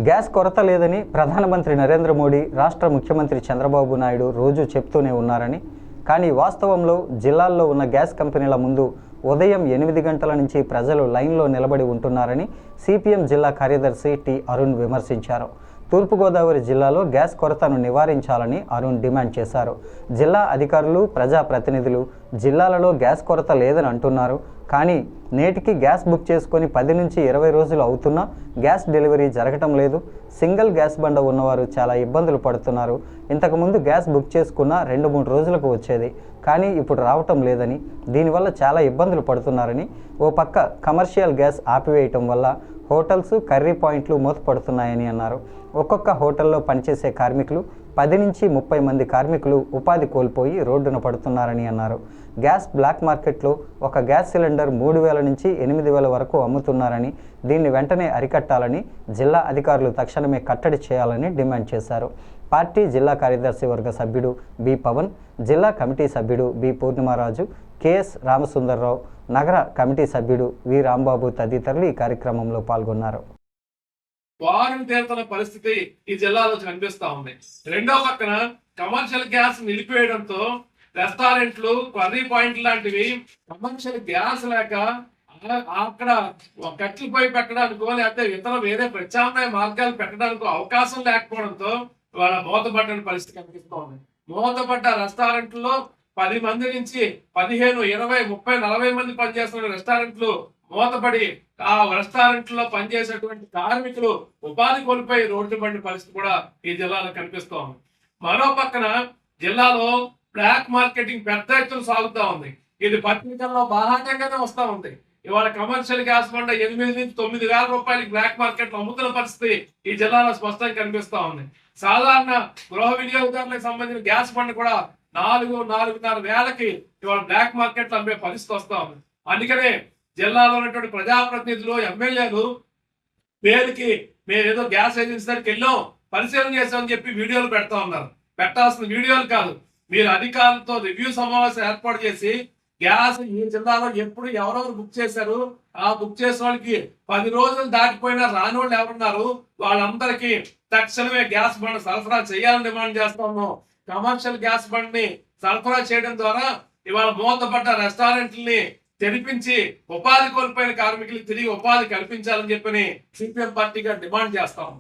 Gas కొరత లేదని ప్రధానమంత్రి నరేంద్ర మోడీ, రాష్ట్ర ముఖ్యమంత్రి చంద్రబాబు నాయుడు రోజు చెప్తూనే ఉన్నారని, కానీ వాస్తవంలో జిల్లాల్లో ఉన్న గ్యాస్ కంపెనీల ముందు ఉదయం 8 గంటల నుంచి ప్రజలు లైన్లో నిలబడి ఉంటున్నారని సిపిఎం జిల్లా కార్యదర్శి టి అరుణ్ విమర్శించారు. తూర్పుగోదావరి జిల్లాలో గ్యాస్ కొరతను నివారించాలని అరుణ్ డిమాండ్ చేశారు. జిల్లా అధికారులు, ప్రజాప్రతినిధులు జిల్లాలలో గ్యాస్ కొరత లేదని అంటున్నారు. కానీ నేటికి గ్యాస్ బుక్ చేసుకొని 10 నుంచి 20 రోజులు అవుతున్నా గ్యాస్ డెలివరీ జరగటం లేదు. సింగిల్ గ్యాస్ బండ ఉన్నవారు చాలా ఇబ్బందులు పడుతున్నారు. ఇంతకుముందు గ్యాస్ బుక్ చేసుకున్న 2-3 రోజులకు వచ్చేది, కానీ ఇప్పుడు రావటం లేదని, దీనివల్ల చాలా ఇబ్బందులు పడుతున్నారని, ఓ పక్క కమర్షియల్ గ్యాస్ ఆపివేయటం వల్ల హోటల్స్, కర్రీ పాయింట్లు మూతపడుతున్నాయని అన్నారు. ఒక్కొక్క హోటల్లో పనిచేసే కార్మికులు 10 నుంచి 30 మంది కార్మికులు ఉపాధి కోల్పోయి రోడ్డున పడుతున్నారని అన్నారు. గ్యాస్ బ్లాక్ మార్కెట్లో ఒక గ్యాస్ సిలిండర్ 3,000 నుంచి 8,000 వరకు అమ్ముతున్నారని, దీన్ని వెంటనే అరికట్టాలని, జిల్లా అధికారులు తక్షణమే కట్టడి చేయాలని డిమాండ్ చేశారు. పార్టీ జిల్లా కార్యదర్శి వర్గ సభ్యుడు బి పవన్, జిల్లా కమిటీ సభ్యుడు బి పూర్ణిమారాజు, కెఎస్ రామసుందర్రావు, నగర కమిటీ సభ్యుడు వి రాంబాబు తదితరులు ఈ కార్యక్రమంలో పాల్గొన్నారు. వారం తీరుతున్న పరిస్థితి ఈ జిల్లాలో కనిపిస్తా ఉంది. రెండో పక్కన కమర్షియల్ గ్యాస్ నిలిపివేయడంతో రెస్టారెంట్లు, కర్రీ పాయింట్లు లాంటివి కమర్షియల్ గ్యాస్ లేక అక్కడ కట్టెలు పోయి పెట్టడానికో లేకపోతే ఇతర వేరే ప్రత్యామ్నాయ మార్గాలు పెట్టడానికి అవకాశం లేకపోవడంతో వాళ్ళ మూతపడ్డ పరిస్థితి కనిపిస్తూ ఉంది. మూతపడ్డ రెస్టారెంట్లో 10 మంది నుంచి 15, 20, 30, 40 మంది పనిచేస్తున్న రెస్టారెంట్లు మూతపడి ఆ రెస్టారెంట్ లో పనిచేసేటువంటి కార్మికులు ఉపాధి కోల్పోయి రోడ్డు పడిన పరిస్థితి కూడా ఈ జిల్లాలో కనిపిస్తూ ఉంది. మరో పక్కన జిల్లాలో బ్లాక్ మార్కెటింగ్ పెద్ద ఎత్తున సాగుతూ ఉంది. ఇది పత్రికల్లో బాహాటంగానే వస్తూ ఉంది. ఇవాళ కమర్షియల్ గ్యాస్ బండ 8 నుంచి 9,000 రూపాయలకి బ్లాక్ మార్కెట్ లో అమ్ముతున్న పరిస్థితి ఈ జిల్లాలో స్పష్టంగా కనిపిస్తూ ఉంది. సాధారణ గృహ వినియోగదారులకు సంబంధించిన గ్యాస్ బండ కూడా 4-4.5 వేలకి ఇవాళ బ్లాక్ మార్కెట్ లో అమ్మే పరిస్థితి వస్తూ ఉంది. అందుకనే జిల్లాలో ఉన్నటువంటి ప్రజాప్రతినిధులు, ఎమ్మెల్యేలు పేరుకి మేము ఏదో గ్యాస్ ఏజెన్సీ దగ్గరికి వెళ్ళాం, పరిశీలన చేసామని చెప్పి వీడియోలు పెడతా ఉన్నారు. పెట్టాల్సిన వీడియోలు కాదు, మీరు అధికారులతో రివ్యూ సమావేశం ఏర్పాటు చేసి గ్యాస్ ఈ జిల్లాలో ఎప్పుడు ఎవరెవరు బుక్ చేశారు, ఆ బుక్ చేసిన వాళ్ళకి 10 రోజులు దాటిపోయినా రాని వాళ్ళు ఎవరున్నారు, వాళ్ళందరికీ తక్షణమే గ్యాస్ బండ్ సరఫరా చేయాలని డిమాండ్ చేస్తా ఉన్నాం. కమర్షియల్ గ్యాస్ బండ్ని సరఫరా చేయడం ద్వారా ఇవాళ మూతపడ్డ రెస్టారెంట్లని తెరిపించి ఉపాధి కోల్పోయిన కార్మికులకు తిరిగి ఉపాధి కల్పించాలని చెప్పని సిపిఎం పార్టీగా డిమాండ్ చేస్తాము.